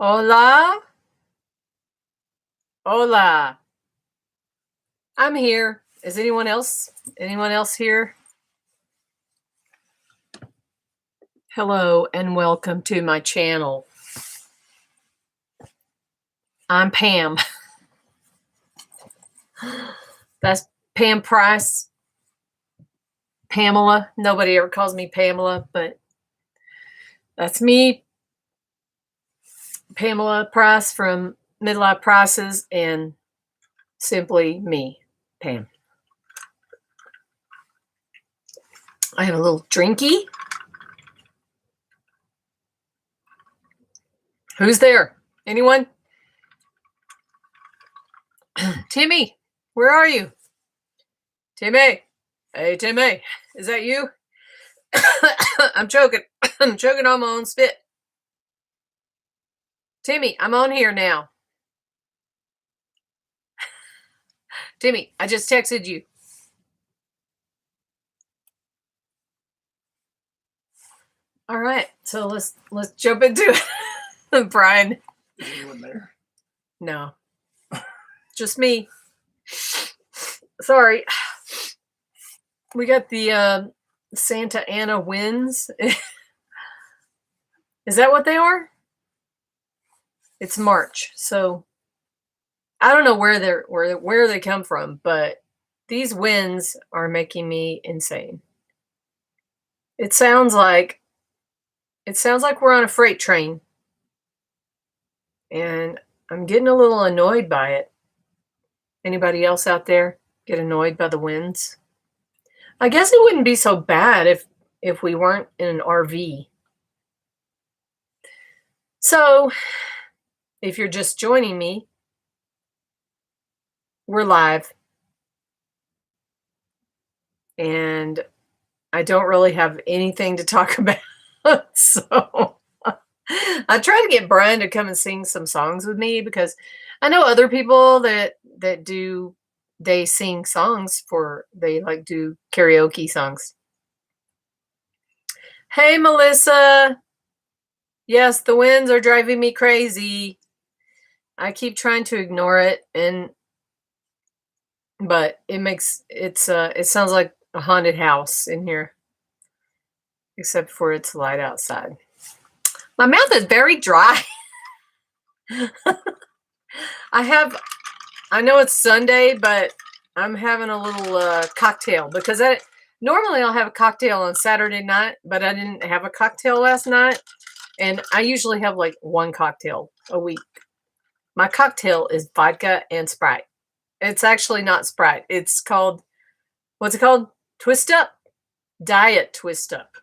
Hola. Hola. I'm here. Is anyone else? Anyone else here? Hello and welcome to my channel. I'm Pam. That's Pam Price. Pamela. Nobody ever calls me Pamela, but that's me. Pamela Price from Midlife Prices and simply me, Pam. I have a little drinky. Who's there? Anyone? Timmy, where are you? Timmy. Hey, Timmy. Is that you? I'm choking. I'm choking on my own spit. Timmy, I'm on here now. Timmy, I just texted you. All right, so let's jump into it. Brian. Is anyone there? No. Just me. Sorry. We got the Santa Ana winds. Is that what they are? It's March, so I don't know where they come from, but these winds are making me insane. It sounds like we're on a freight train, and I'm getting a little annoyed by it. Anybody else out there get annoyed by the winds? I guess it wouldn't be so bad if we weren't in an RV. So, if you're just joining me, we're live. And I don't really have anything to talk about. So I try to get Brian to come and sing some songs with me because I know other people that they sing songs they like do karaoke songs. Hey, Melissa. Yes, the winds are driving me crazy. I keep trying to ignore it, but it sounds like a haunted house in here, except for it's light outside. My mouth is very dry. I know it's Sunday, but I'm having a little cocktail because normally I'll have a cocktail on Saturday night, but I didn't have a cocktail last night. And I usually have like one cocktail a week. My cocktail is vodka and Sprite. It's actually not Sprite. It's called, what's it called? Twist Up? Diet Twist Up.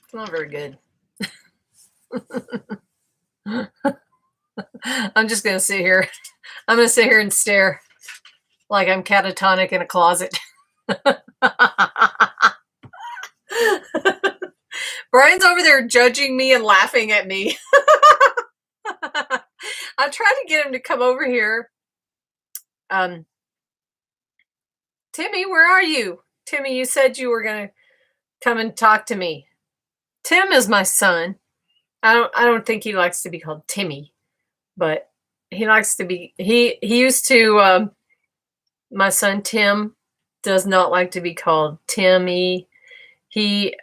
It's not very good. I'm just going to sit here. I'm going to sit here and stare like I'm catatonic in a closet. Brian's over there judging me and laughing at me. I tried to get him to come over here. Timmy, where are you? Timmy, you said you were going to come and talk to me. Tim is my son. I don't think he likes to be called Timmy, but he likes to be, he used to, my son Tim does not like to be called Timmy. He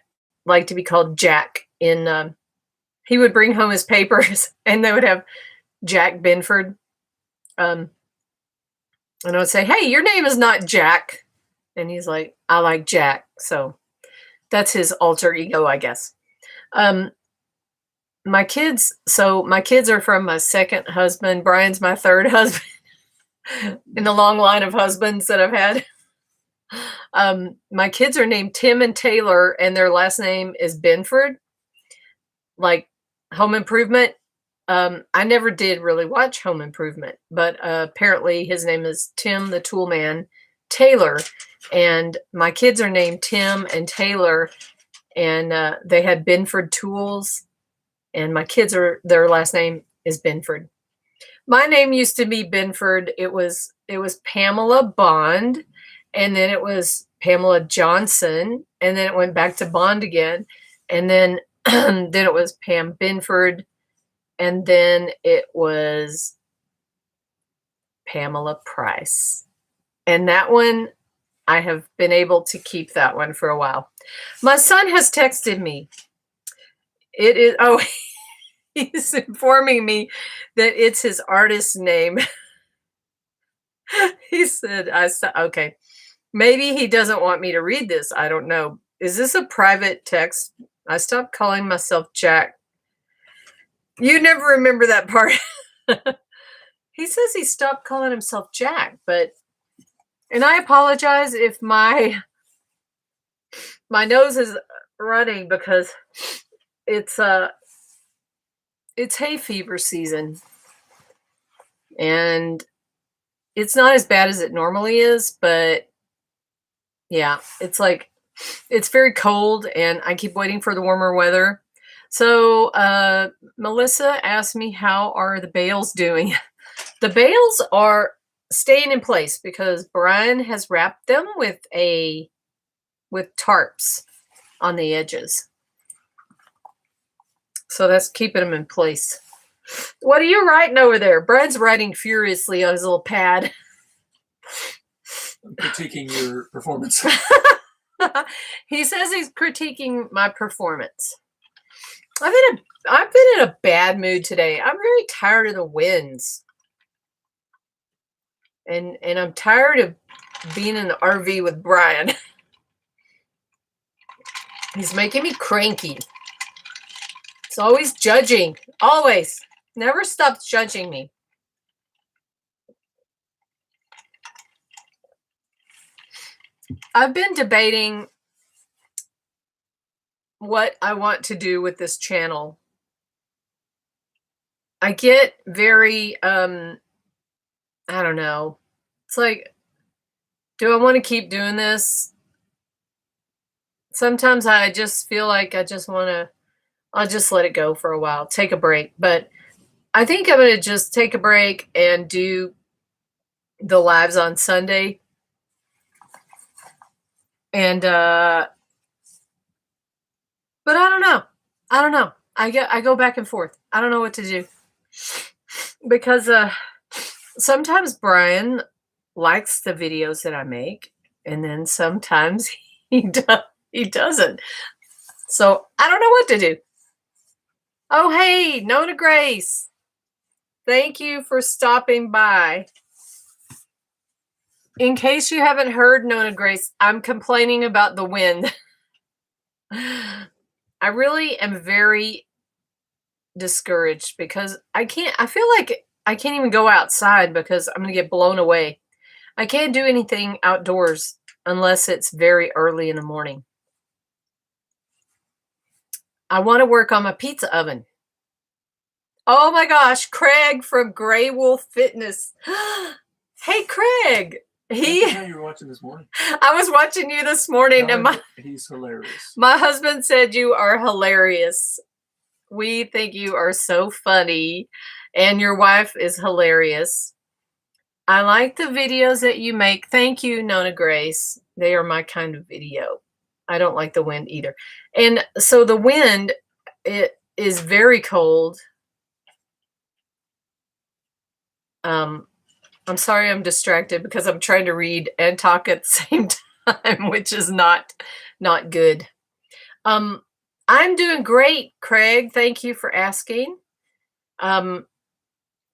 liked to be called Jack. He would bring home his papers and they would have Jack Benford. And I would say, hey, your name is not Jack. And he's like, I like Jack. So that's his alter ego, I guess. My kids are from my second husband. Brian's my third husband in the long line of husbands that I've had. My kids are named Tim and Taylor, and their last name is Benford, like Home Improvement. I never did really watch Home Improvement, but apparently his name is Tim the Toolman Taylor, and my kids are named Tim and Taylor, and they had Benford Tools, and my kids their last name is Benford. My name used to be Benford. It was Pamela Bond, and then it was Pamela Johnson, and then it went back to Bond again, and then then it was Pam Binford, and then it was Pamela Price. And that one, I have been able to keep that one for a while. My son has texted me. It is, oh, he's informing me that it's his artist name. He said, okay, maybe he doesn't want me to read this. I don't know. Is this a private text? I stopped calling myself Jack. You never remember that part. He says he stopped calling himself Jack, and I apologize if my nose is running because it's hay fever season, and it's not as bad as it normally is, but yeah, it's very cold, and I keep waiting for the warmer weather. So Melissa asked me, how are the bales doing? The bales are staying in place because Brian has wrapped them with tarps on the edges. So that's keeping them in place. What are you writing over there? Brian's writing furiously on his little pad. I'm critiquing your performance. He says he's critiquing my performance. I've been in a bad mood today. I'm very tired of the winds. And I'm tired of being in the RV with Brian. He's making me cranky. He's always judging. Always. Never stops judging me. I've been debating what I want to do with this channel. I get very, I don't know. It's like, do I want to keep doing this? Sometimes I just feel like I'll just let it go for a while, take a break. But I think I'm going to just take a break and do the lives on Sunday. And, but I don't know. I go back and forth. I don't know what to do. Because, sometimes Brian likes the videos that I make, and then sometimes he doesn't. So I don't know what to do. Oh, hey, Nona Grace. Thank you for stopping by. In case you haven't heard, Nona Grace, I'm complaining about the wind. I really am very discouraged because I feel like I can't even go outside because I'm going to get blown away. I can't do anything outdoors unless it's very early in the morning. I want to work on my pizza oven. Oh my gosh, Craig from Grey Wolf Fitness. Hey, Craig. You were watching this morning. I was watching you this morning, and he's hilarious. My husband said you are hilarious. We think you are so funny, and your wife is hilarious. I like the videos that you make. Thank you, Nona Grace. They are my kind of video. I don't like the wind either. And so the wind, it is very cold. I'm sorry I'm distracted because I'm trying to read and talk at the same time, which is not good. I'm doing great, Craig. Thank you for asking. I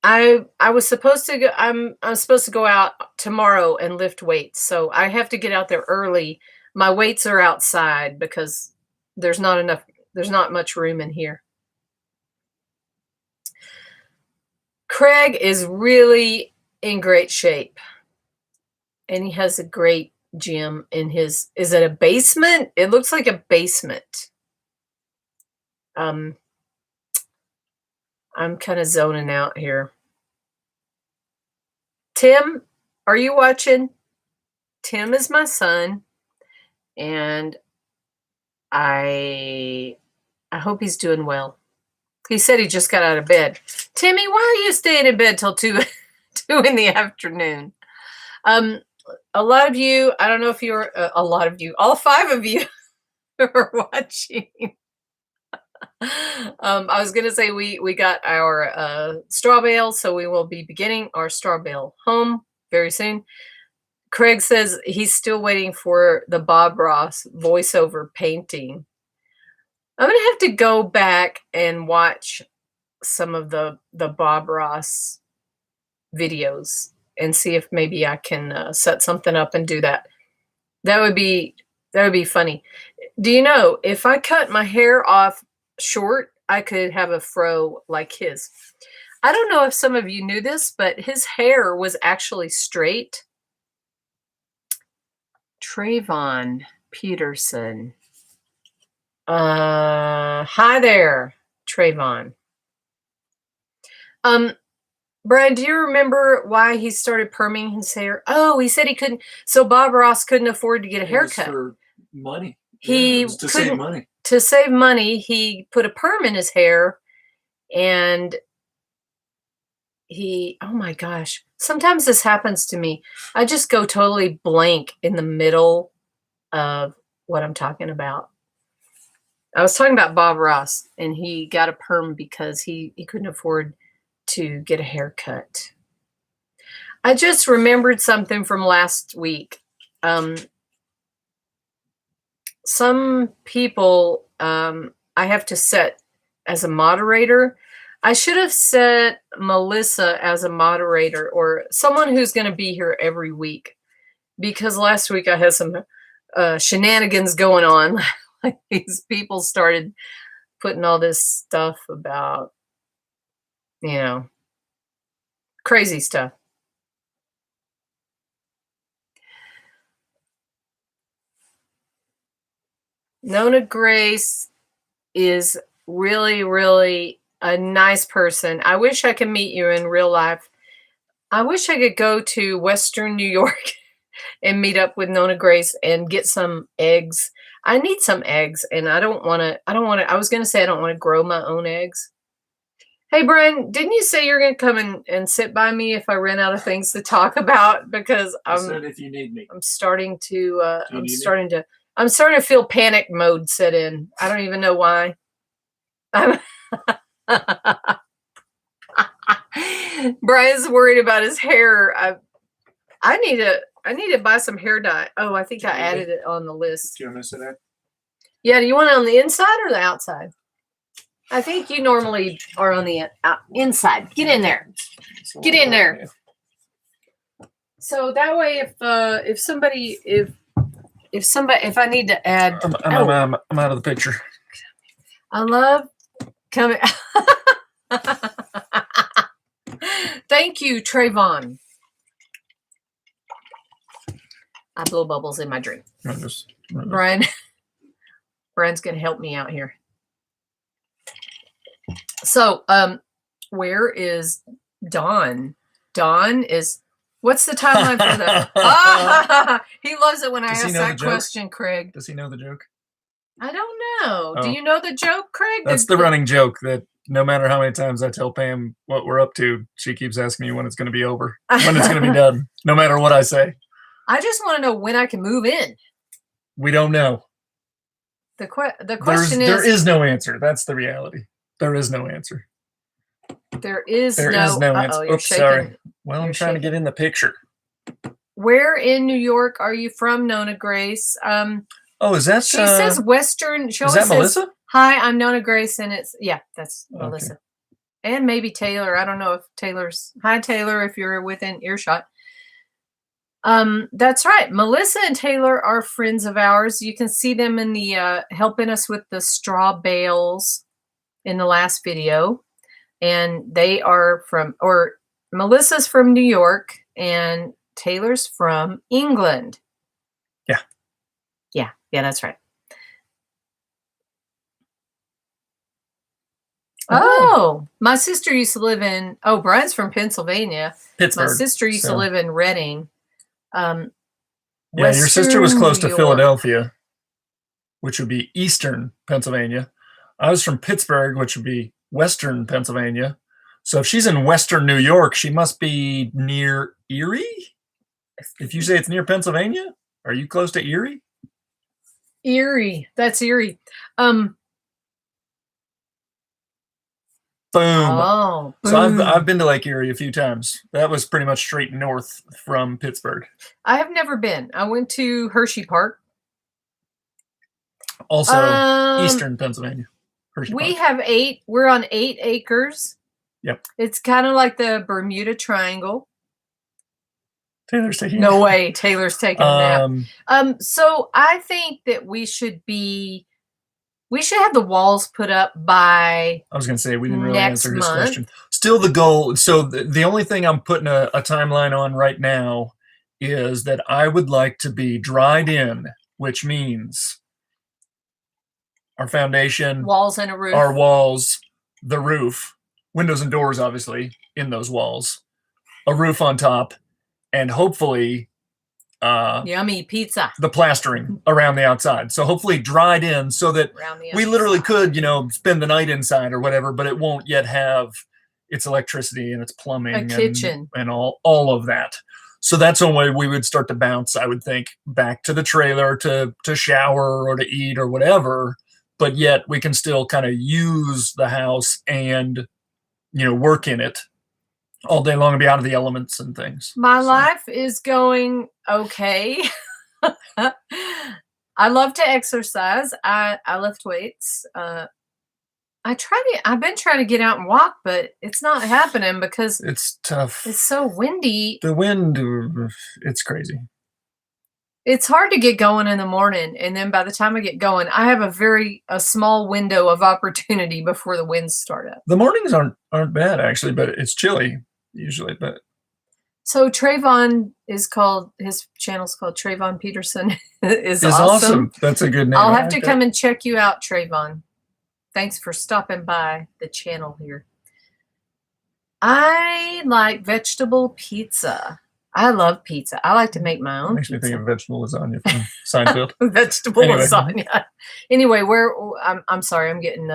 was supposed to go, I'm supposed to go out tomorrow and lift weights. So I have to get out there early. My weights are outside because there's not much room in here. Craig is really in great shape, and he has a great gym in his, is it a basement? It looks like a basement. I'm kind of zoning out here. Tim, are you watching? Tim is my son, and I hope he's doing well. He said he just got out of bed. Timmy, why are you staying in bed till 2 in the afternoon? a lot of you, I don't know if you're a lot of you, all 5 of you are watching. I was gonna say we got our straw bale, so we will be beginning our straw bale home very soon. Craig says he's still waiting for the Bob Ross voiceover painting. I'm gonna have to go back and watch some of the Bob Ross videos and see if maybe I can set something up and do that. That would be funny. Do you know, if I cut my hair off short, I could have a fro like his. I don't know if some of you knew this, but his hair was actually straight. Trayvon Peterson. Hi there, Trayvon. Brian, do you remember why he started perming his hair? Oh, he said he couldn't. So Bob Ross couldn't afford to get a haircut. For money. He to save money. To save money, he put a perm in his hair, and oh my gosh, sometimes this happens to me. I just go totally blank in the middle of what I'm talking about. I was talking about Bob Ross, and he got a perm because he couldn't afford to get a haircut. I just remembered something from last week. Some people I have to set as a moderator. I should have set Melissa as a moderator, or someone who's going to be here every week, because last week I had some shenanigans going on. Like, these people started putting all this stuff about, crazy stuff. Nona Grace is really, really a nice person. I wish I could meet you in real life. I wish I could go to Western New York and meet up with Nona Grace and get some eggs. I need some eggs, and I was going to say I don't want to grow my own eggs. Hey, Brian, didn't you say you're going to come and sit by me if I ran out of things to talk about? Because I said if you need me. I'm starting to feel panic mode set in. I don't even know why. Brian's worried about his hair. I need to buy some hair dye. Oh, I think I added it on the list. Do you want me to sit there? Yeah, do you want it on the inside or the outside? I think you normally are on the inside. Get in there. Get in there. So that way, if I need to add, I'm out of the picture. I love coming. Thank you, Trayvon. I blow bubbles in my drink. Brian's going to help me out here. So, where is Dawn? Dawn is, what's the timeline for that? He loves it when I ask that question, Craig. Does he know the joke? I don't know. Oh. Do you know the joke, Craig? That's the running joke that no matter how many times I tell Pam what we're up to, she keeps asking me when it's going to be over, when it's going to be done, no matter what I say. I just want to know when I can move in. We don't know. The question there is no answer. That's the reality. There is no answer. There is no answer. Oops, shaking. Sorry. Well, I'm trying to get in the picture. Where in New York are you from, Nona Grace? Oh, is that? She says Western. Is that Melissa? Hi, I'm Nona Grace, and that's Melissa. Okay. And maybe Taylor. I don't know if Taylor's. Hi, Taylor, if you're within earshot. That's right. Melissa and Taylor are friends of ours. You can see them in the helping us with the straw bales in the last video. And they are Melissa's from New York and Taylor's from England. Yeah, that's right. Oh, my sister used to live in, Brian's from Pennsylvania. Pittsburgh. My sister used to live in Reading. Your sister was close to Philadelphia, which would be eastern Pennsylvania. I was from Pittsburgh, which would be western Pennsylvania. So if she's in western New York, she must be near Erie? If you say it's near Pennsylvania, are you close to Erie? Erie. That's Erie. Boom. Oh, boom. So I've been to Lake Erie a few times. That was pretty much straight north from Pittsburgh. I have never been. I went to Hershey Park. Also, eastern Pennsylvania. We have 8. We're on 8 acres. Yep. It's kind of like the Bermuda Triangle. Taylor's taking no way. Taylor's taking a nap. So I think that we should have the walls put up by. I was going to say we didn't really answer his question. Still the goal. So the only thing I'm putting a timeline on right now is that I would like to be dried in, which means our foundation, walls and a roof, our walls, the roof, windows and doors, obviously in those walls, a roof on top, and hopefully yummy pizza, the plastering around the outside. So hopefully dried in so that we literally could, spend the night inside or whatever, but it won't yet have its electricity and its plumbing, a kitchen, and all of that. So that's one way we would start to bounce, I would think, back to the trailer to shower or to eat or whatever. But yet we can still kind of use the house and, work in it all day long and be out of the elements and things. My life is going okay. I love to exercise. I lift weights. I've been trying to get out and walk, but it's not happening because it's tough. It's so windy. The wind, it's crazy. It's hard to get going in the morning, and then by the time I get going, I have a small window of opportunity before the winds start up. The mornings aren't bad actually, but it's chilly usually. But so Trayvon his channel's called Trayvon Peterson. is awesome. That's a good name. I'll have to come and check you out, Trayvon. Thanks for stopping by the channel here. I like vegetable pizza. I love pizza. I like to make my own. Makes me think of vegetable lasagna from Seinfeld. Vegetable lasagna. Anyway, I'm sorry, I'm getting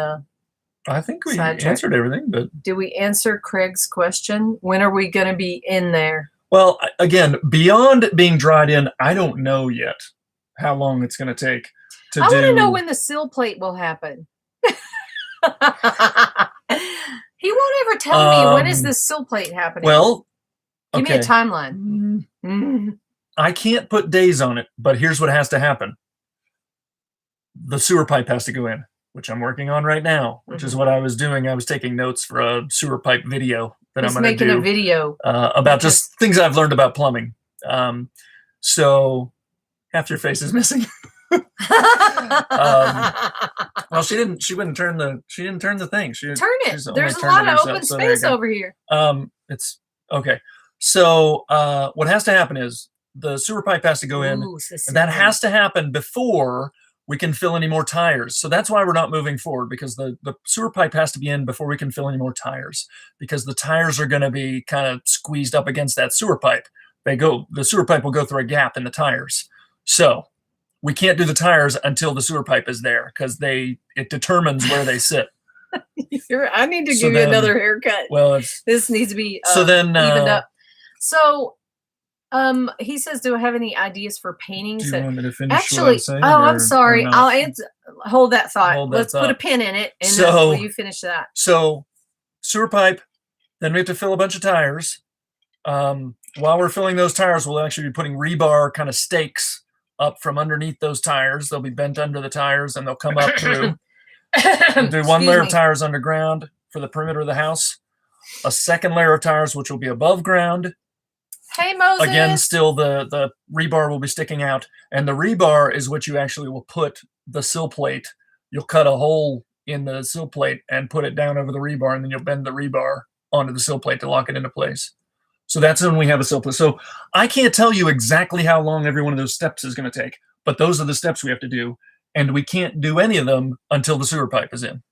I think we answered everything, but did we answer Craig's question? When are we going to be in there? Well, again, beyond being dried in, I don't know yet how long it's going to take to do. I want to know when the sill plate will happen. He won't ever tell me when is this sill plate happening. Well, give me a timeline. I can't put days on it, but here's what has to happen. The sewer pipe has to go in, which I'm working on right now, which is what I was doing. I was taking notes for a sewer pipe video that I'm going to do. Making a video about just things I've learned about plumbing. So half your face is missing. Well, she didn't turn the thing. Turn it. There's a lot of open space over here. It's okay. So what has to happen is the sewer pipe has to go in. And that has to happen before we can fill any more tires. So that's why we're not moving forward, because the sewer pipe has to be in before we can fill any more tires, because the tires are going to be kind of squeezed up against that sewer pipe. The sewer pipe will go through a gap in the tires. So we can't do the tires until the sewer pipe is there, because it determines where they sit. I need to give you another haircut. Well, this needs to be evened up. So he says, do I have any ideas for painting? Do you want me to finish actually, what I'm saying, I'm sorry. I'll answer. Hold that thought. Let's put a pin in it, and then will you finish that? So sewer pipe, then we have to fill a bunch of tires. While we're filling those tires, we'll actually be putting rebar kind of stakes up from underneath those tires. They'll be bent under the tires and they'll come up through. We'll do one layer of tires underground for the perimeter of the house, a second layer of tires which will be above ground. Hey, Moses. Again, still the rebar will be sticking out, and the rebar is what you actually will put the sill plate. You'll cut a hole in the sill plate and put it down over the rebar, and then you'll bend the rebar onto the sill plate to lock it into place. So that's when we have a sill plate. So I can't tell you exactly how long every one of those steps is going to take, but those are the steps we have to do, and we can't do any of them until the sewer pipe is in.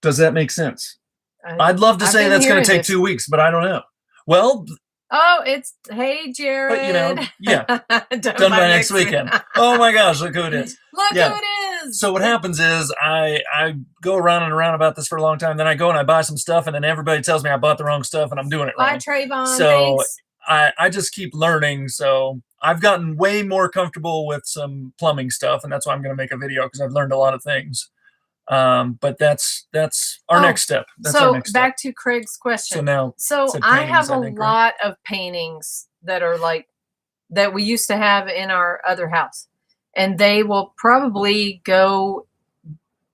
Does that make sense? I'd love to say that's going to take 2 weeks, but I don't know. Well, hey, Jared. But, yeah, done by next weekend. Oh my gosh, look who it is. Who it is. So what happens is I go around and around about this for a long time. Then I go and I buy some stuff, and then everybody tells me I bought the wrong stuff and I'm doing it wrong. Bye, Trayvon. So thanks. I just keep learning. So I've gotten way more comfortable with some plumbing stuff, and that's why I'm going to make a video because I've learned a lot of things. But that's our Oh, next step. That's our so next step. back to Craig's question. So now, So said I have paintings, a I think, right? lot of paintings that are like that we used to have in our other house, and they will probably go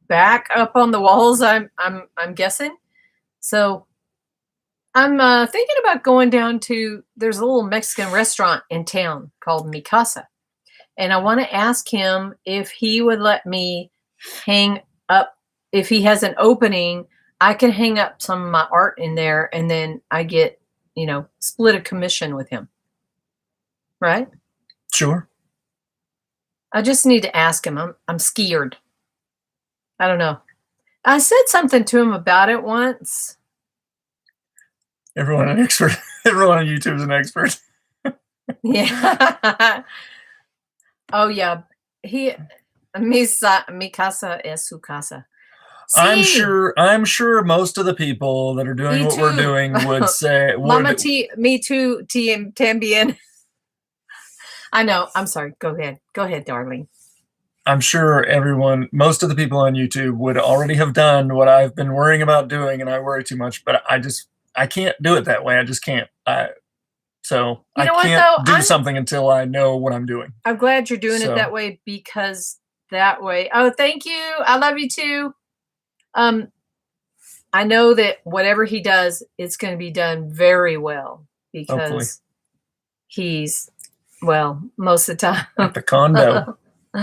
back up on the walls. I'm guessing. So I'm thinking about going down to. There's a little Mexican restaurant in town called Mi Casa, and I want to ask him if he would let me hang up. If he has an opening, I can hang up some of my art in there, and then I get, split a commission with him. Right? Sure. I just need to ask him. I'm scared. I don't know. I said something to him about it once. Everyone an expert. Everyone on YouTube is an expert. Yeah. Oh yeah. Mi casa es su casa. I'm Sí, sure most of the people that are doing me what we're too. doing would say Mama would T, me too, también. I know. I'm sorry. Go ahead. Go ahead, darling. I'm sure most of the people on YouTube would already have done what I've been worrying about doing, and I worry too much, but I can't do it that way. I just can't. So You I know what can't though? do something until I know what I'm doing. I'm glad you're doing it that So way because that way. Oh, thank you. I love you too. I know that whatever he does, it's going to be done very well hopefully because he's most of the at the time. condo,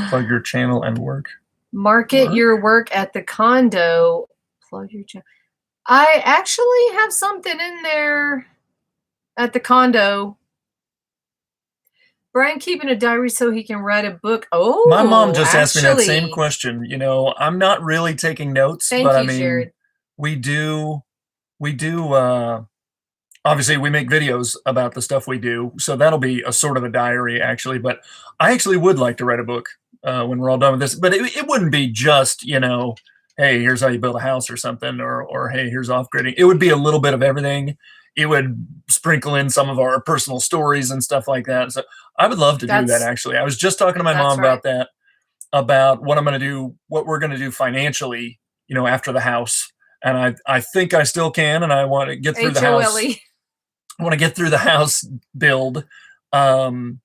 plug your channel and work. Market your work at the condo. Plug your channel. I actually have something in there at the condo. Brian keeping a diary so he can write a book. Oh, My mom just asked me that same actually. question. I'm not really taking notes, Thank but I you, mean, Jared. we do, obviously we make videos about the stuff we do. So that'll be a sort of a diary actually, but I actually would like to write a book when we're all done with this, but it wouldn't be just, hey, here's how you build a house or something, or hey, here's off-gridding. It would be a little bit of everything. It would sprinkle in some of our personal stories and stuff like that. So I would love to do that actually. I was just talking to my mom about that, about what we're going to do financially, after the house. And I think I still can, and I want to get through the house. I want to get through the house build on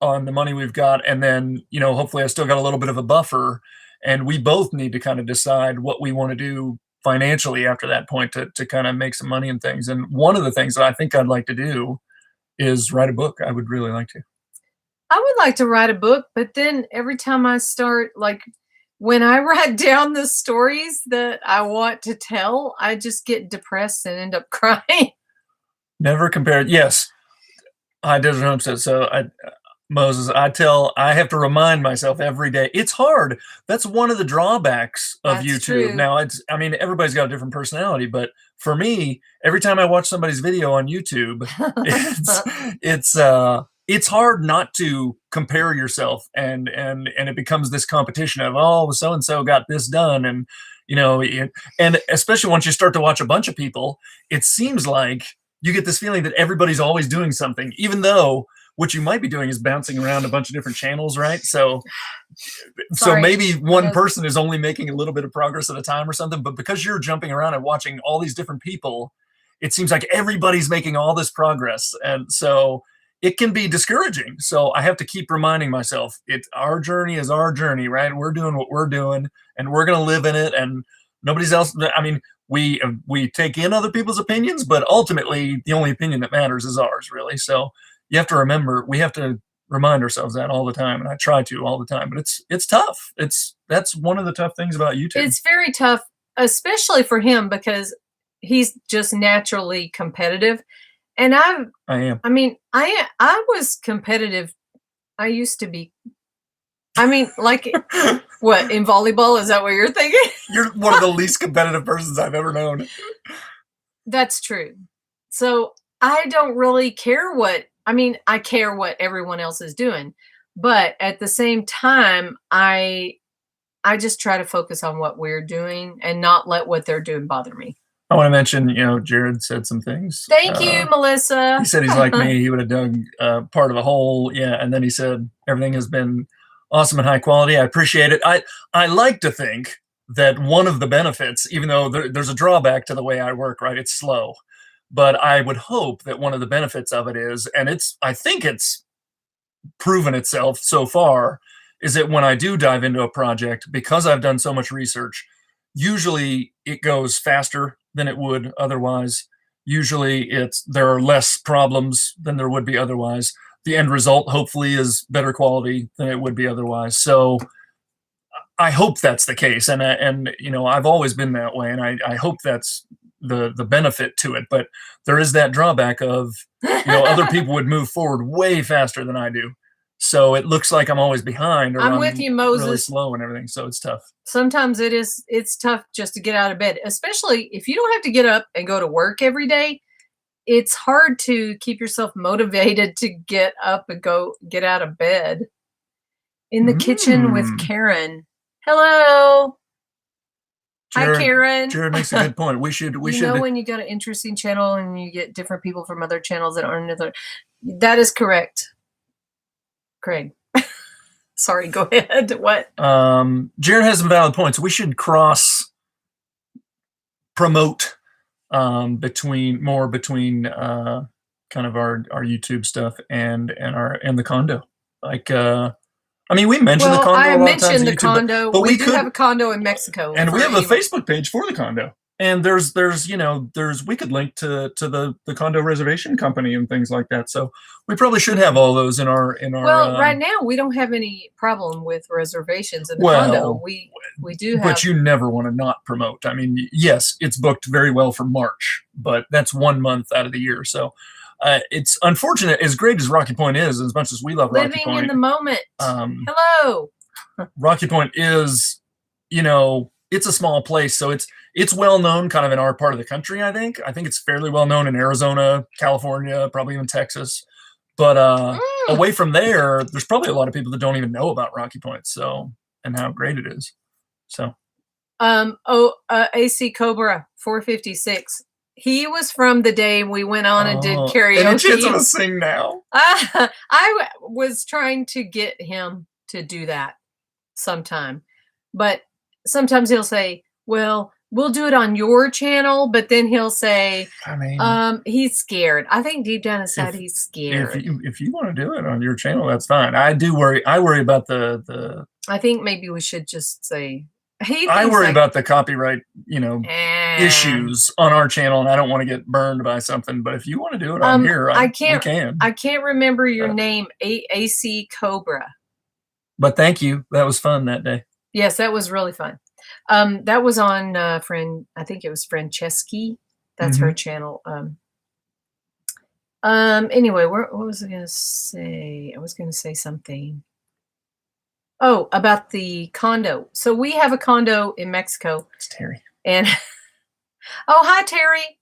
the money we've got, and then hopefully I still got a little bit of a buffer, and we both need to kind of decide what we want to do financially after that point to kind of make some money and things. And one of the things that I think I'd like to do is write a book. I would really like to. I would like to write a book, but then every time I start, like when I write down the stories that I want to tell, I just get depressed and end up crying. Never compared. Yes, I did an episode. So Moses, I have to remind myself every day. It's hard. That's one of the drawbacks of That's YouTube. true. Now, everybody's got a different personality, but for me, every time I watch somebody's video on YouTube, it's hard not to compare yourself, and it becomes this competition of, oh, so and so got this done, and and especially once you start to watch a bunch of people, it seems like you get this feeling that everybody's always doing something, even though what you might be doing is bouncing around a bunch of different channels, right? So maybe one person is only making a little bit of progress at a time or something, but because you're jumping around and watching all these different people, it seems like everybody's making all this progress. And so it can be discouraging. So I have to keep reminding myself, our journey is our journey, right? We're doing what we're doing, and we're going to live in it, and nobody's else. I mean, we take in other people's opinions, but ultimately the only opinion that matters is ours, really. So you have to remember, we have to remind ourselves that all the time, and I try to all the time, but it's tough. That's one of the tough things about YouTube. It's very tough, especially for him, because he's just naturally competitive. And I am. I mean, I was competitive. I used to be. I mean, like what, in volleyball? Is that what you're thinking? You're one of the least competitive persons I've ever known. That's true. So I don't really care I care what everyone else is doing, but at the same time, I just try to focus on what we're doing and not let what they're doing bother me. I want to mention, Jared said some things. Thank you, Melissa. He said he's like me. He would have dug part of a hole. Yeah. And then he said, everything has been awesome and high quality. I appreciate it. I like to think that one of the benefits, even though there's a drawback to the way I work, right? It's slow. But I would hope that one of the benefits of it is, and I think it's proven itself so far, is that when I do dive into a project, because I've done so much research, usually it goes faster than it would otherwise. Usually there are less problems than there would be otherwise. The end result hopefully is better quality than it would be otherwise. So I hope that's the case. And I've always been that way. And I hope that's the benefit to it. But there is that drawback of, other people would move forward way faster than I do. So it looks like I'm always behind, or I'm with you, Moses. Really slow and everything. So it's tough. Sometimes it's tough just to get out of bed, especially if you don't have to get up and go to work every day. It's hard to keep yourself motivated to get up and get out of bed. In the kitchen with Karen. Hello. Jared, hi, Karen. Jared makes a good point. We should. When you got an interesting channel and you get different people from other channels that aren't other. That is correct. Craig. Sorry, go ahead. What? Jared has some valid points. We should cross promote between kind of our YouTube stuff and the condo. Like we mentioned the condo. I mentioned the YouTube, condo, but we do have a condo in Mexico, and we have a Facebook page for the condo. And there's we could link to the condo reservation company and things like that. So we probably should have all those in our. Well, right now we don't have any problem with reservations in the condo. We do have. But you never want to not promote. I mean, yes, it's booked very well for March, but that's 1 month out of the year. So it's unfortunate. As great as Rocky Point is, as much as we love Rocky Point, living in the moment. Hello. Rocky Point is, it's a small place, so it's well known kind of in our part of the country. I think it's fairly well known in Arizona, California, probably even Texas. But away from there's probably a lot of people that don't even know about Rocky Point, and how great it is. So, AC Cobra 456. He was from the day we went on and did karaoke. Any chance of us sing now? I was trying to get him to do that sometime, but sometimes he'll say, well, we'll do it on your channel, but then he'll say, he's scared. I think deep down inside he's scared. If you want to do it on your channel, that's fine. I worry about the I think maybe we should just say, I worry about the copyright, issues on our channel, and I don't want to get burned by something. But if you want to do it on here, we can. I can't remember your name, AC Cobra. But thank you. That was fun that day. Yes, that was really fun. That was on I think it was Franceschi. That's her channel. Anyway, what was I going to say? I was going to say something. Oh, about the condo. So we have a condo in Mexico. It's Terry. And hi, Terry.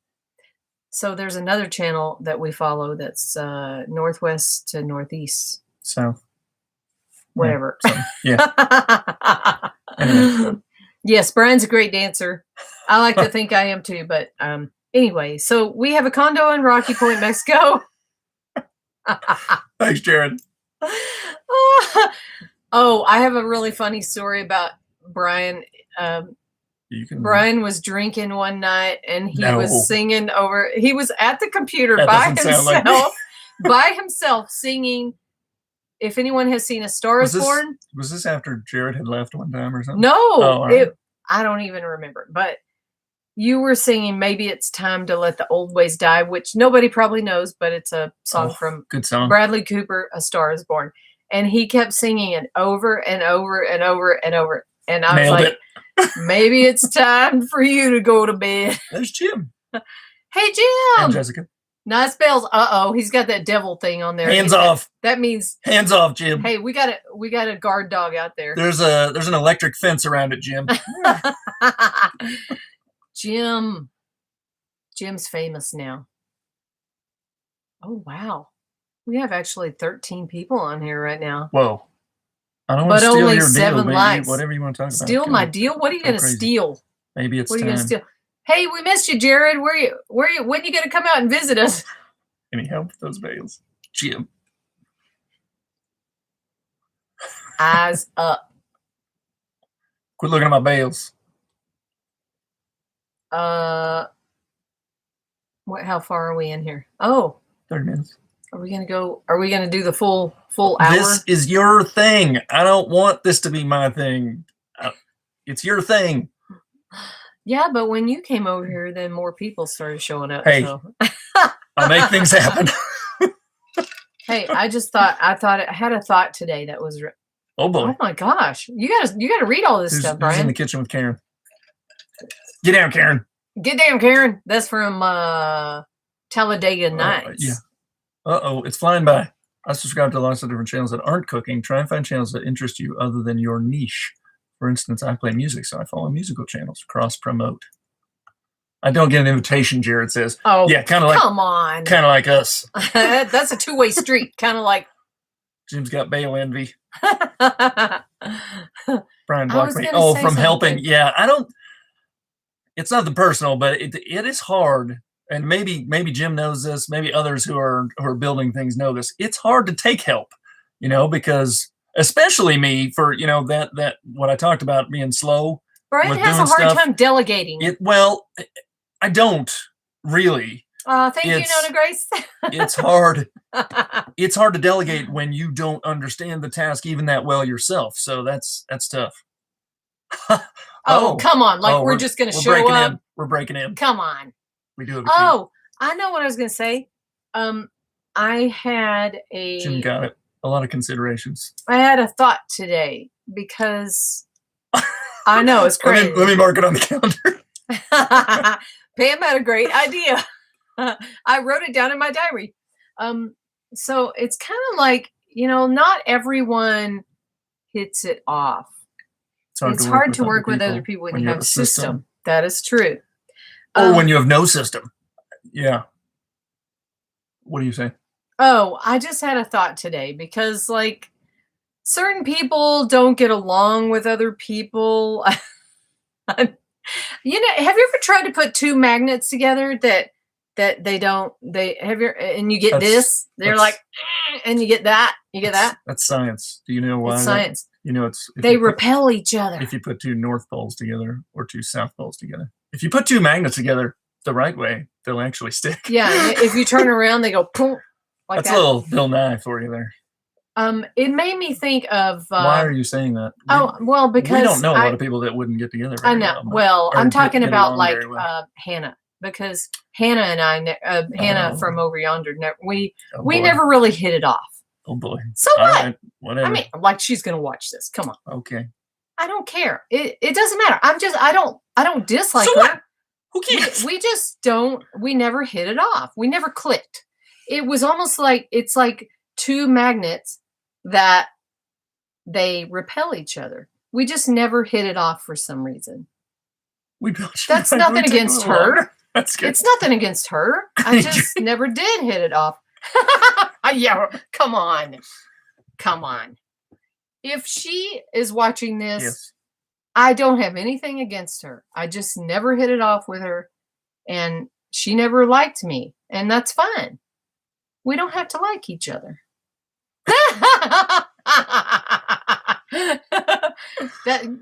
So there's another channel that we follow that's northwest to northeast. South. Whatever. Yeah. Anyway. Yes, Brian's a great dancer. I like to think I am too, but anyway, so we have a condo in Rocky Point, Mexico. Thanks, Jared. Oh, I have a really funny story about Brian. Brian was drinking one night and he was singing over. He was at the computer by himself singing. If anyone has seen A Star Is Born. Was this after Jared had left one time or something? No, I don't even remember. But you were singing Maybe It's Time to Let the Old Ways Die, which nobody probably knows, but it's a song from good song. Bradley Cooper, A Star Is Born. And he kept singing it over and over and over and over. And I was like, maybe it's time for you to go to bed. There's Jim. Hey, Jim. And Jessica. Nice bells. He's got that devil thing on there. Hands off. That means hands off, Jim. Hey, we got a guard dog out there. There's an electric fence around it, Jim. Jim's famous now. Oh wow. We have actually 13 people on here right now. Whoa. I don't want to steal only your 7 deal, likes. Whatever you want to talk about. Steal my deal? What are you going to steal? Maybe it's what time. Are you going to steal? Hey, we missed you, Jared. Where you? When you gonna come out and visit us? Any help with those bales? Jim. Eyes up. Quit looking at my bales. How far are we in here? Oh, 30 minutes. Are we gonna do the full hour? This is your thing. I don't want this to be my thing. It's your thing. Yeah, but when you came over here, then more people started showing up. Hey, so. I'll make things happen. Hey, I had a thought today that was. Oh boy! Oh my gosh! You gotta read all this stuff, Brian. Who's in the kitchen with Karen? Get down, Karen. Get down, Karen. That's from Talladega Nights. Yeah. It's flying by. I subscribe to lots of different channels that aren't cooking. Try and find channels that interest you other than your niche. For instance, I play music, so I follow musical channels. Cross-promote. I don't get an invitation, Jared says. Oh, yeah, kind of like. Come on. Kind of like us. That's a two-way street. Kind of like. Jim's got bail envy. Brian blocked me. From something. Helping. Yeah, I don't. It's nothing personal, but it is hard. And maybe Jim knows this. Maybe others who are building things know this. It's hard to take help, because especially me for that what I talked about being slow. Brian has a hard time delegating. I don't really. Thank you, Nona Grace. It's hard. It's hard to delegate when you don't understand the task even that well yourself. So that's tough. Come on! We're just going to show up. We're breaking in. Come on. We do have I know what I was going to say. I had Jim got it. A lot of considerations. I had a thought today because I know it's crazy. Let me mark it on the calendar. Pam had a great idea. I wrote it down in my diary. So it's kind of like, not everyone hits it off. It's hard to work with other people when you have a system. That is true. Or when you have no system. Yeah. What do you say? Oh, I just had a thought today because certain people don't get along with other people. Have you ever tried to put two magnets together that and you get this? They're and you get that. You get that? That's science. Do you know why? It's science. They repel each other. If you put two north poles together or two south poles together. If you put two magnets together the right way, they'll actually stick. Yeah, if you turn around, they go boom. That's a little Bill Nye for you there. It made me think of. Why are you saying that? Because we don't know a lot of people that wouldn't get together. I know. Well, I'm talking about Hannah, because Hannah and I, Hannah from over yonder, we never really hit it off. Oh boy. So what? Right, whatever. I mean, she's gonna watch this. Come on. Okay. I don't care. It doesn't matter. I don't dislike her. What? Who cares? We just don't. We never hit it off. We never clicked. It was almost like it's like two magnets that they repel each other. We just never hit it off for some reason. That's nothing against her. That's good. It's nothing against her. I just never did hit it off. Yeah, come on. If she is watching this, yes. I don't have anything against her. I just never hit it off with her, and she never liked me, and that's fine. We don't have to like each other.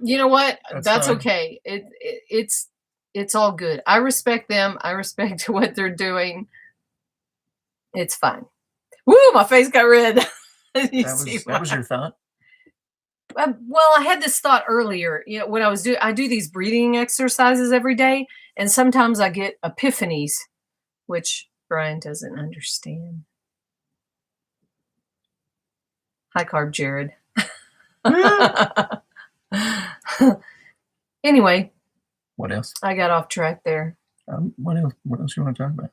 You know what? That's okay. It's all good. I respect them. I respect what they're doing. It's fine. Woo! My face got red. That was your thought? Well, I had this thought earlier. When I do these breathing exercises every day, and sometimes I get epiphanies, which Brian doesn't understand. High carb Jared. Anyway. What else? I got off track there. What else you want to talk about?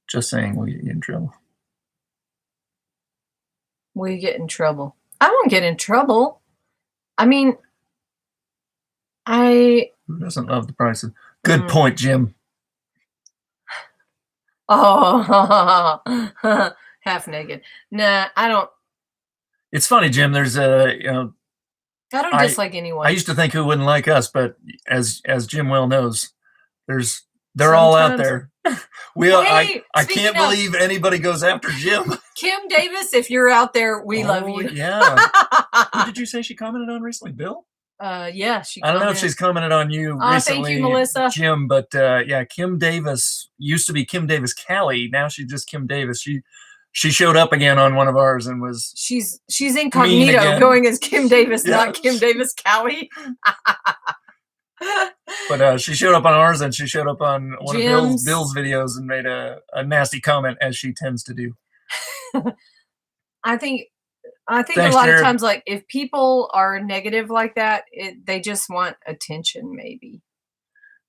Just saying, will you get in trouble? Will you get in trouble? I won't get in trouble. I mean, who doesn't love the prices? Good point, Jim. Oh, half naked. Nah, I don't. It's funny, Jim. There's I don't dislike anyone. I used to think who wouldn't like us, but as Jim well knows, They're all out Sometimes. there. Hey, I can't believe anybody goes after Jim. Kim Davis, if you're out there, we love you. Yeah. Who did you say she commented on recently? Bill? Yeah, she. I don't know if she's commented on you recently, thank you, Melissa. Jim, but yeah, Kim Davis used to be Kim Davis Callie. Now she's just Kim Davis. She showed up again on one of ours and was she's incognito going as Kim Davis, not Kim Davis Callie. But she showed up on ours and she showed up on one Jim's. of Bill's videos and made a nasty comment, as she tends to do. I think Thanks, a lot Jared. of times, like, if people are negative like that, they just want attention, maybe.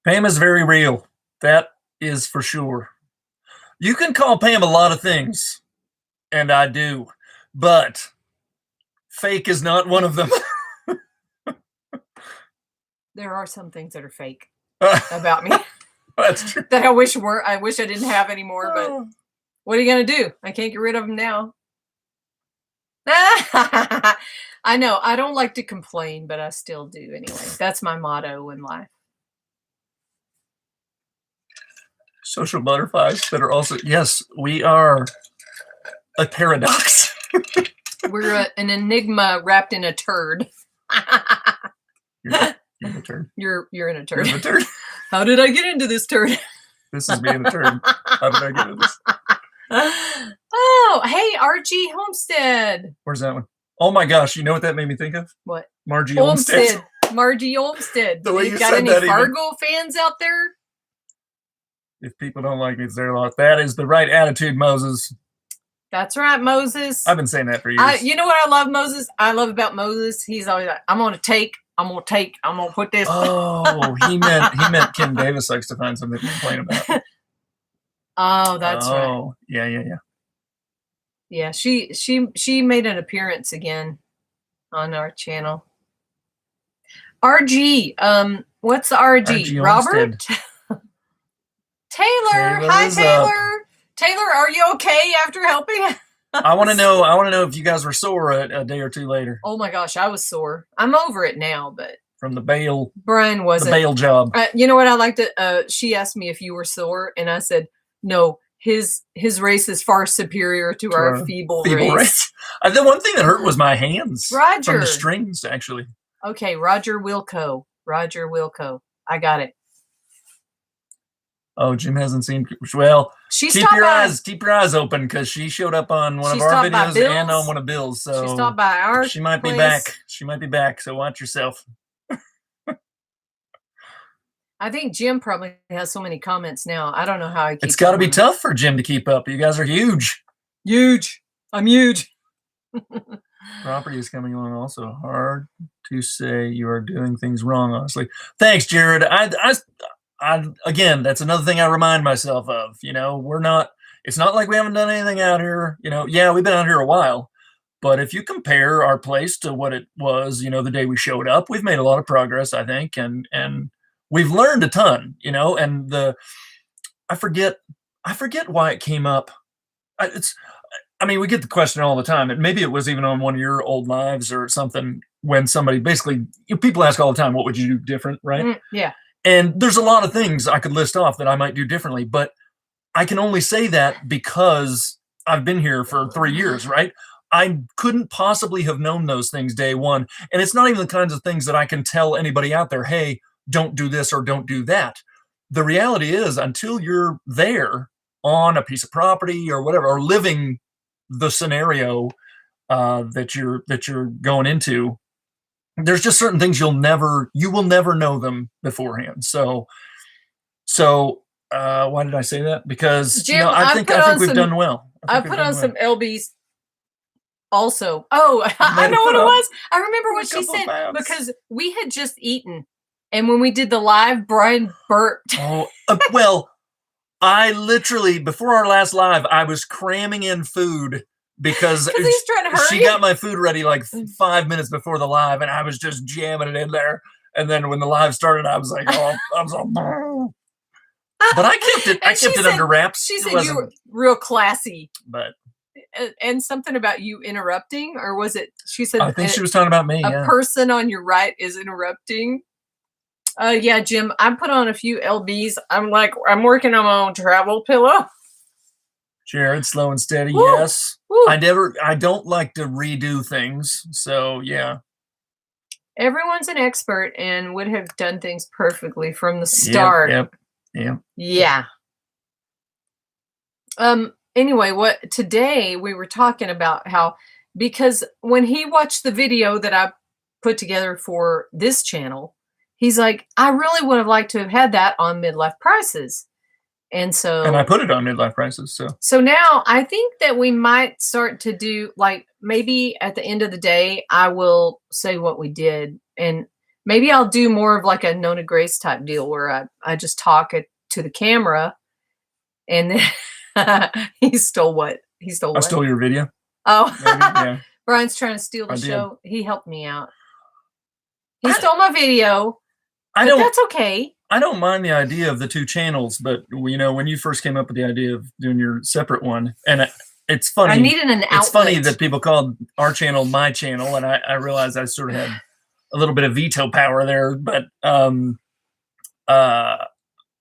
Pam is very real. That is for sure. You can call Pam a lot of things, and I do, but fake is not one of them. There are some things that are fake about me. That's true. That I wish I didn't have anymore, but what are you going to do? I can't get rid of them now. I know. I don't like to complain, but I still do anyway. That's my motto in life. Social butterflies that are also, yes, we are a paradox. We're an enigma wrapped in a turd. You're in a turd. You're in a turd. You're in a turd. How did I get into this turd? This is being a turd. How did I get into this? Oh, hey, RG Homestead. Where's that one? Oh my gosh, you know what that made me think of? What? Margie Olmstead. Margie Olmstead. The way you got said any that Fargo fans out there? If people don't like me, it's their loss. That is the right attitude, Moses. That's right, Moses. I've been saying that for years. You know what I love, Moses? I love about Moses. He's always like, I'm gonna put this. Oh, he meant Kim Davis likes to find something to complain about. Oh, that's right. Oh, yeah. Yeah, she made an appearance again on our channel. RG, what's the RG? Robert? Taylor. Hi, Taylor. Taylor, are you okay after helping? I want to know if you guys were sore a day or two later. Oh my gosh, I was sore. I'm over it now, but from the bail. Brian wasn't. The bail job. You know what? I liked it. She asked me if you were sore, and I said no. His race is far superior to our feeble race. The one thing that hurt was my hands. Roger. From the strings, actually. Okay, Roger Wilco. I got it. Oh, Jim hasn't seen. Well, keep your eyes open, because she showed up on one of our videos and on one of Bill's. So she stopped by our. She might be back. She might be back. So watch yourself. I think Jim probably has so many comments now. I don't know how I keep. It's got to be tough for Jim to keep up. You guys are huge. Huge. I'm huge. Property is coming along also. Hard to say you are doing things wrong, honestly. Thanks, Jared. I again, that's another thing I remind myself of. You know, it's not like we haven't done anything out here. You know, yeah, we've been out here a while. But if you compare our place to what it was, you know, the day we showed up, we've made a lot of progress, I think. And we've learned a ton, you know, and I forget why it came up. I mean, we get the question all the time, and maybe it was even on one of your old lives or something, when somebody basically, people ask all the time, what would you do different, right? Yeah. And there's a lot of things I could list off that I might do differently, but I can only say that because I've been here for 3 years, right? I couldn't possibly have known those things day one. And it's not even the kinds of things that I can tell anybody out there, hey, don't do this or don't do that. The reality is, until you're there on a piece of property or whatever, or living the scenario that you're going into, there's just certain things you will never know them beforehand. So why did I say that? Because Jim, you know, I think we've done well. I put on some LBs also. Oh, I know what it was. I remember what she said, because we had just eaten, and when we did the live, Brian burped. Oh, well, I literally, before our last live, I was cramming in food because he's trying to hurry. She got my food ready like 5 minutes before the live, and I was just jamming it in there. And then when the live started, I was like, but I kept it under wraps. She said you were real classy. But and something about you interrupting, or was it? She said, I think she was talking about me. A person on your right is interrupting. Yeah, Jim, I put on a few LBs. I'm working on my own travel pillow. Jared, slow and steady. Woo, Yes. woo. I don't like to redo things. So yeah. Everyone's an expert and would have done things perfectly from the start. Yep. Yeah. Anyway, today we were talking about how, because when he watched the video that I put together for this channel, he's like, I really would have liked to have had that on Midlife Prices. And I put it on Midlife Prices. So now I think that we might start to do, like, maybe at the end of the day, I will say what we did. And maybe I'll do more of like a Nona Grace type deal where I just talk to the camera. And then he stole what? I stole your video. Oh, maybe, yeah. Brian's trying to steal the show. He helped me out. He stole my video. But that's okay. I don't mind the idea of the two channels, but when you first came up with the idea of doing your separate one, and it's funny. I needed an outlet. It's funny that people called our channel my channel, and I realized I sort of had a little bit of veto power there. But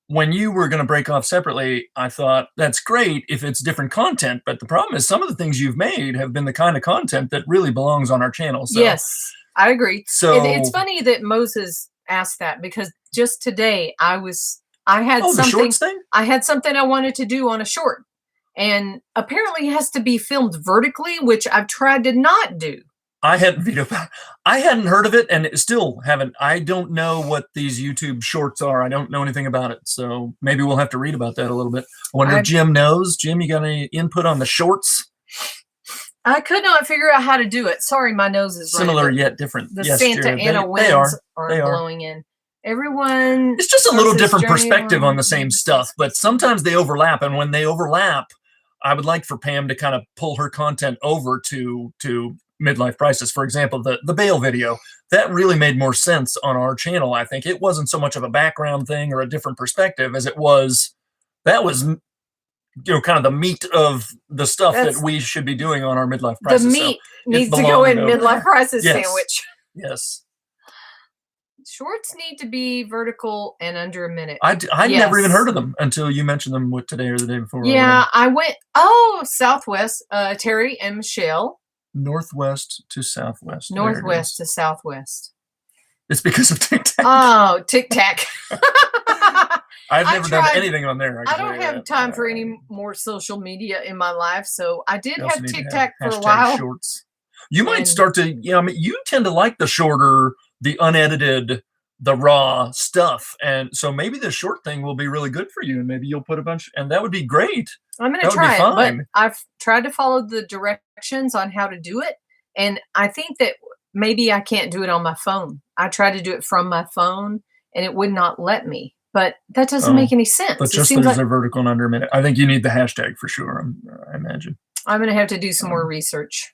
when you were going to break off separately, I thought that's great if it's different content. But the problem is some of the things you've made have been the kind of content that really belongs on our channel. So, yes, I agree. So it's funny that Moses asked that, because just today I had something. The shorts thing? I had something I wanted to do on a short, and apparently it has to be filmed vertically, which I've tried to not do. I hadn't heard of it, and still haven't. I don't know what these YouTube shorts are. I don't know anything about it, so maybe we'll have to read about that a little bit. I wonder if Jim knows. Jim, you got any input on the shorts? I could not figure out how to do it. Sorry, my nose is similar yet different. The Santa Ana winds are blowing in. Everyone. It's just a little different perspective on the same stuff, but sometimes they overlap, and when they overlap, I would like for Pam to kind of pull her content over to Midlife Prices. For example, the bail video, that really made more sense on our channel. I think it wasn't so much of a background thing or a different perspective as it was, that was kind of the meat of the stuff that we should be doing on our Midlife Prices. The meat needs to go in Midlife Prices sandwich. Yes. Shorts need to be vertical and under a minute. I'd never even heard of them until you mentioned them today or the day before. Yeah, I went, Southwest, Terry and Michelle. Northwest to Southwest. Northwest to Southwest. It's because of TikTok. Oh, TikTok. I've never done anything on there. I don't have time for any more social media in my life, so I did have TikTok for a while. Shorts. You might start to, you tend to like the shorter, the unedited, the raw stuff, and so maybe the short thing will be really good for you, and maybe you'll put a bunch, and that would be great. I'm going to try it, but I've tried to follow the directions on how to do it, and I think that maybe I can't do it on my phone. I tried to do it from my phone, and it would not let me. But that doesn't make any sense. But just there's a vertical and under a minute. I think you need the hashtag for sure. I imagine. I'm going to have to do some more research.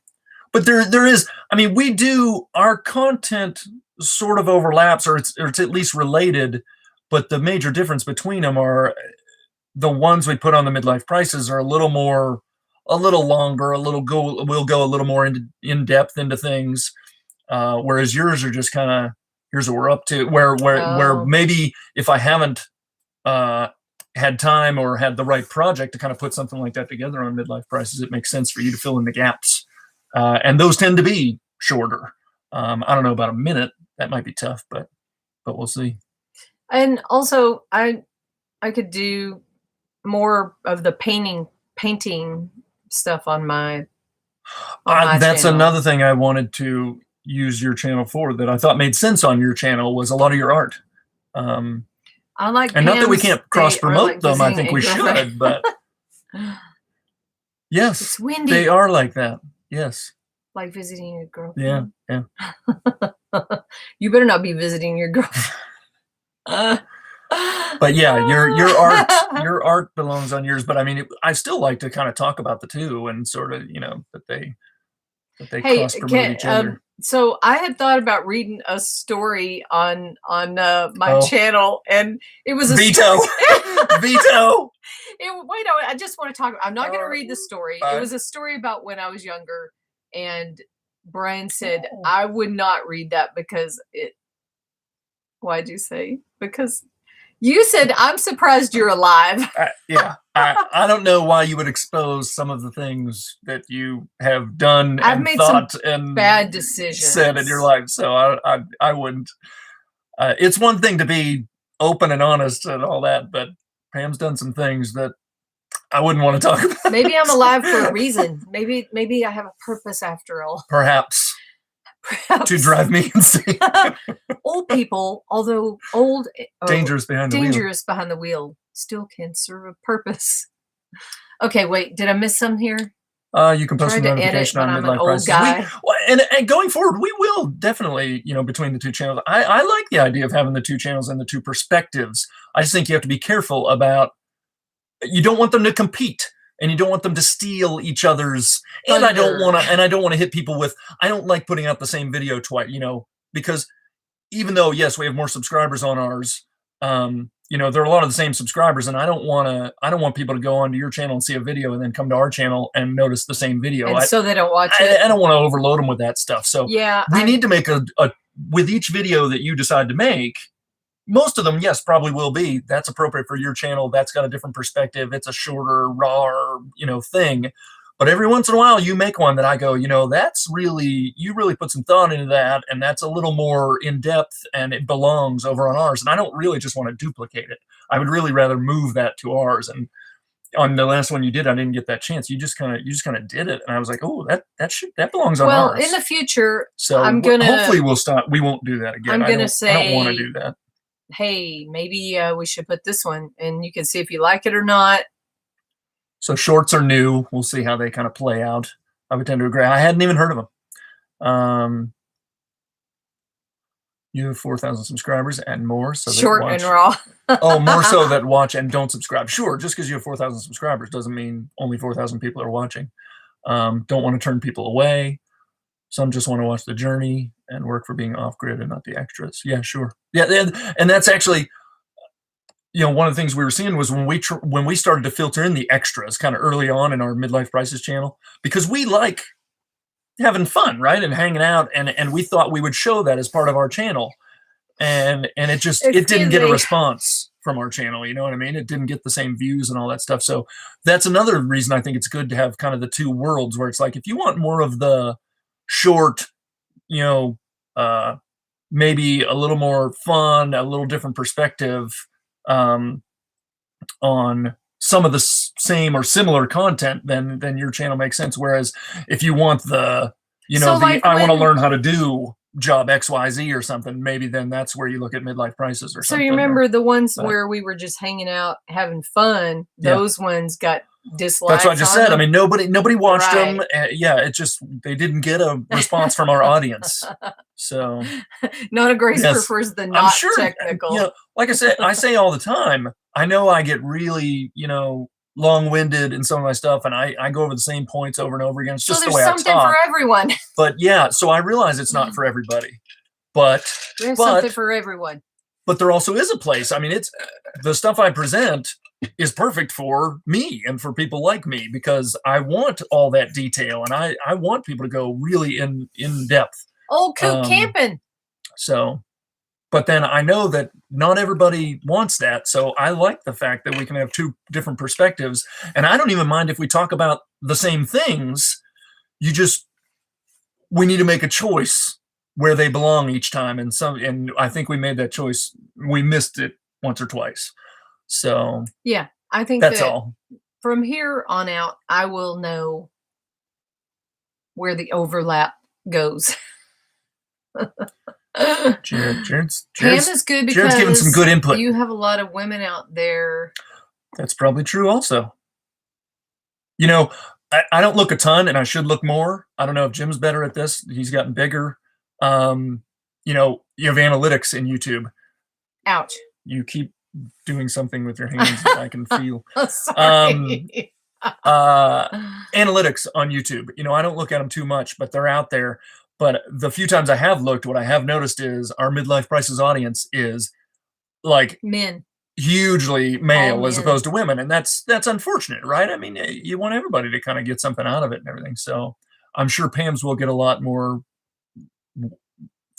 But there is. I mean, we do, our content sort of overlaps, or it's at least related. But the major difference between them are the ones we put on the Midlife Prices are a little longer, we'll go a little more in depth into things, whereas yours are just kind of, here's what we're up to, where maybe if I haven't had time or had the right project to kind of put something like that together on Midlife Prices, it makes sense for you to fill in the gaps, and those tend to be shorter. I don't know about a minute. That might be tough, but we'll see. And also, I could do more of the painting stuff on my that's channel. Another thing I wanted to use your channel for that I thought made sense on your channel was a lot of your art. I like, and not that we can't cross promote them. I think we should, but yes, it's windy. They are like that. Yes. Like visiting your girlfriend. Yeah. You better not be visiting your girlfriend. But yeah, your art belongs on yours. But I mean, I still like to kind of talk about the two and sort of, that they cross promote each other. So I had thought about reading a story on my channel, and it was a veto. Veto. Wait, I just want to talk. I'm not going to read the story. It was a story about when I was younger, and Brian said I would not read that because Why'd you say? Because you said, I'm surprised you're alive. Yeah, I don't know why you would expose some of the things that you have done I've and made thought some and bad decisions. said in your life. So I wouldn't. It's one thing to be open and honest and all that, but Pam's done some things that I wouldn't want to talk about. Maybe I'm alive for a reason. Maybe I have a purpose after all. Perhaps Perhaps. to drive me insane. Old people, although old, Dangerous behind the wheel. dangerous behind the wheel, still can serve a purpose. Okay, wait, did I miss some here? You can post a Tried to edit notification when on I'm an midlife old prices. guy. And going forward, we will definitely, between the two channels. I like the idea of having the two channels and the two perspectives. I just think you have to be careful about. You don't want them to compete, and you don't want them to steal each other's. And I don't want to hit people with. I don't like putting out the same video twice. Because even though yes, we have more subscribers on ours. There are a lot of the same subscribers, and I don't want people to go onto your channel and see a video and then come to our channel and notice the same video. And so they don't watch it. I don't want to overload them with that stuff. So yeah, we need to make a with each video that you decide to make. Most of them, yes, probably will be. That's appropriate for your channel. That's got a different perspective. It's a shorter, raw, thing. But every once in a while, you make one that I go, that's really, you really put some thought into that, and that's a little more in depth, and it belongs over on ours. And I don't really just want to duplicate it. I would really rather move that to ours. And on the last one you did, I didn't get that chance. You just kind of did it, and I was like, oh, that belongs on ours. Well, in the future, so hopefully we'll stop. We won't do that again. I don't want to do that. Hey, maybe we should put this one, and you can see if you like it or not. So shorts are new. We'll see how they kind of play out. I would tend to agree. I hadn't even heard of them. You have 4,000 subscribers and more. So short and raw. Oh, more so that watch and don't subscribe. Sure, just because you have 4,000 subscribers doesn't mean only 4,000 people are watching. Don't want to turn people away. Some just want to watch the journey and work for being off-grid and not the extras. Yeah, sure. Yeah, and that's actually... one of the things we were seeing was when we started to filter in the extras kind of early on in our Midlife Prices channel, because we like having fun, right? And hanging out. And we thought we would show that as part of our channel. And it didn't get a response from our channel. You know what I mean? It didn't get the same views and all that stuff. So that's another reason I think it's good to have kind of the two worlds where it's like, if you want more of the short, maybe a little more fun, a little different perspective, on some of the same or similar content, then your channel makes sense. Whereas if you want I want to learn how to do job XYZ or something, maybe then that's where you look at Midlife Prices or something. So you remember the ones where we were just hanging out, having fun, those ones got dislikes. That's what I just said. I mean, nobody watched them. They didn't get a response from our audience. So Not a Grace prefers the not technical. Like I say all the time, I know I get really, long-winded in some of my stuff, and I go over the same points over and over again. It's just the way I talk. There's something for everyone. But yeah, so I realize it's not for everybody. But there's something for everyone. But there also is a place. I mean, it's the stuff I present is perfect for me and for people like me, because I want all that detail, and I want people to go really in depth. Old coot camping. So, but then I know that not everybody wants that. So I like the fact that we can have two different perspectives, and I don't even mind if we talk about the same things. We need to make a choice where they belong each time. And I think we made that choice. We missed it once or twice. So yeah, I think that's all. From here on out, I will know where the overlap goes. Jared's Pam is good because Jared's giving some good input. You have a lot of women out there. That's probably true also. I don't look a ton, and I should look more. I don't know if Jim's better at this. He's gotten bigger. You have analytics in YouTube. Ouch. You keep doing something with your hands that I can feel. Sorry. Analytics on YouTube. I don't look at them too much, but they're out there. But the few times I have looked, what I have noticed is our Midlife Prices audience is like men, hugely male as opposed to women. And that's unfortunate, right? I mean, you want everybody to kind of get something out of it and everything. So I'm sure Pam's will get a lot more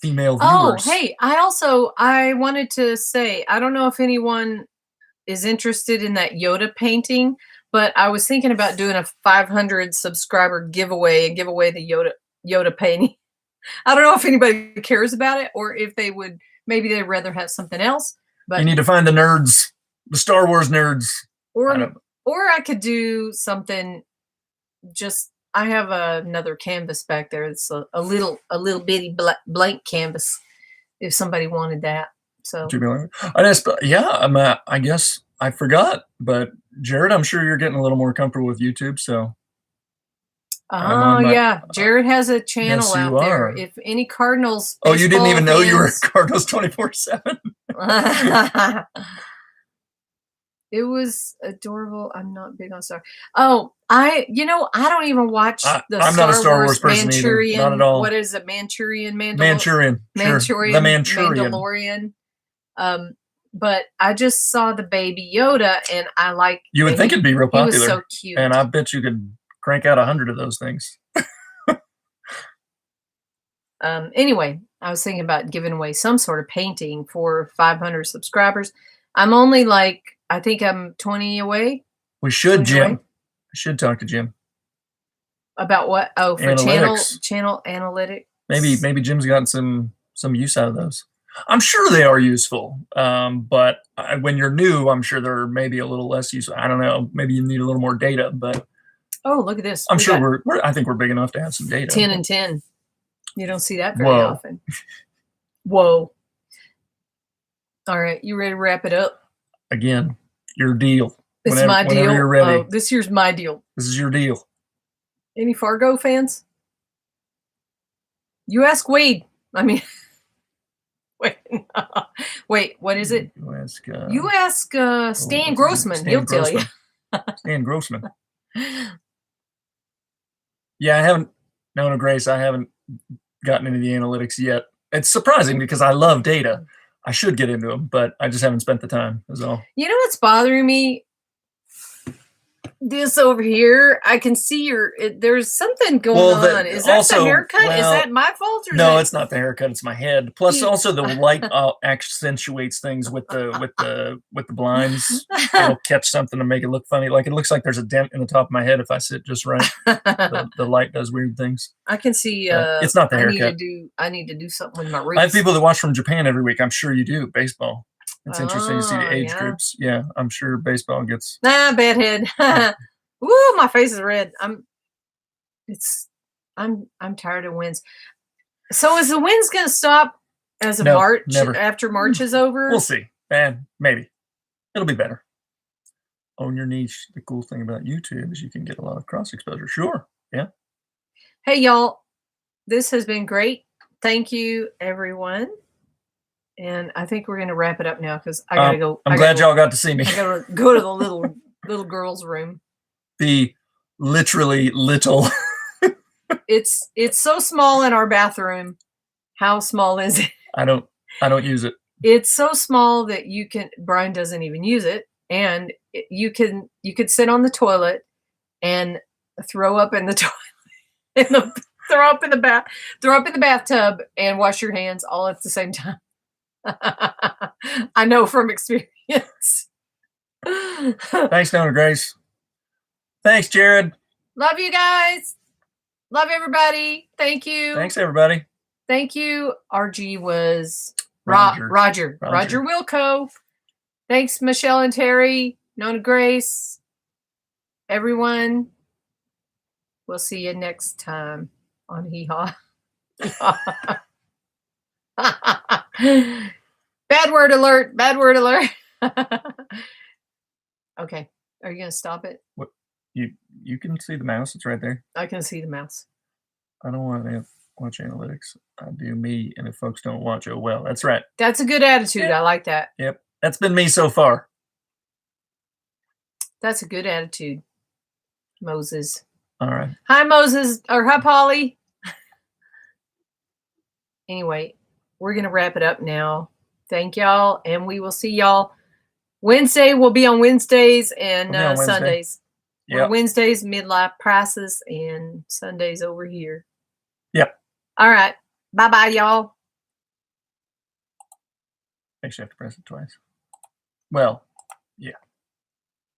female Oh, viewers. hey, I wanted to say, I don't know if anyone is interested in that Yoda painting, but I was thinking about doing a 500 subscriber giveaway and give away the Yoda painting. I don't know if anybody cares about it or if maybe they'd rather have something else. But You need to find the nerds, the Star Wars nerds. or I could do something. I have another canvas back there. It's a little bitty blank canvas. If somebody wanted that, so I guess I forgot, but Jared, I'm sure you're getting a little more comfortable with YouTube, so. Oh yeah, Jared has a channel out there. If any Cardinals, oh, you didn't even know you were Cardinals 24/7. It was adorable. I'm not big on Star. Oh, I don't even watch the I'm not a Star Wars person Manchurian. Either. Not at all. What is it? Manchurian Manchurian. Manchurian. The Manchurian. Mandalorian. But I just saw the baby Yoda, and I like. You would think it'd be real popular. He was so cute, and I bet you could crank out 100 of those things. Anyway, I was thinking about giving away some sort of painting for 500 subscribers. I'm only I think I'm 20 away. We should, Jim. I should talk to Jim. About what? Oh, for channel analytics. Maybe Jim's gotten some use out of those. I'm sure they are useful. But when you're new, I'm sure they're maybe a little less useful. I don't know. Maybe you need a little more data, but. Oh, look at this. I'm sure I think we're big enough to have some data. 10 and 10. You don't see that very often. Whoa. All right. You ready to wrap it up? Again, your deal. It's my deal. Whenever you're ready. Oh, this here's my deal. This is your deal. Any Fargo fans? You ask Wade. I mean, wait, what is it? You ask Stan Grossman. He'll tell you. Stan Grossman. Yeah, I haven't known a Grace. I haven't gotten into the analytics yet. It's surprising because I love data. I should get into them, but I just haven't spent the time, is all. You know what's bothering me? This over here, I can see there's something going on. Is that the haircut? Is that my fault? No, it's not the haircut. It's my head. Plus, also the light accentuates things with the blinds. It'll catch something to make it look funny. Like it looks like there's a dent in the top of my head if I sit just right. The light does weird things. I can see. It's not the haircut. I need to do something with my roots. I have people that watch from Japan every week. I'm sure you do baseball. It's interesting to see the age groups. Yeah, I'm sure baseball gets. Bad head. Woo, my face is red. I'm tired of wins. So is the wins going to stop as March never. After March is over? We'll see. Maybe it'll be better. Own your niche. The cool thing about YouTube is you can get a lot of cross exposure. Sure. Yeah. Hey y'all, this has been great. Thank you, everyone. And I think we're going to wrap it up now because I got to go. I'm glad y'all got to see me. I got to go to the little girl's room. The literally little. It's so small in our bathroom. How small is it? I don't use it. It's so small that Brian doesn't even use it. And you could sit on the toilet and throw up in the toilet. Throw up in the bathtub and wash your hands all at the same time. I know from experience. Thanks, Nona Grace. Thanks, Jared. Love you guys. Love everybody. Thank you. Thanks, everybody. Thank you. RG was Roger Wilco. Thanks, Michelle and Terry. Nona Grace. Everyone. We'll see you next time on Hee Haw. Bad word alert. Okay. Are you going to stop it? What? You can see the mouse. It's right there. I can see the mouse. I don't want to watch analytics. I do me. And if folks don't watch, oh, well, that's right. That's a good attitude. Yep. I like that. Yep. That's been me so far. That's a good attitude, Moses. All right. Hi, Moses. Or hi, Polly. Anyway, we're going to wrap it up now. Thank y'all. And we will see y'all Wednesday. We'll be on Wednesdays and Sundays. Yep. Wednesdays, midlife prices, and Sundays over here. Yep. All right. Bye-bye, y'all. Actually, you have to press it twice. Well, yeah.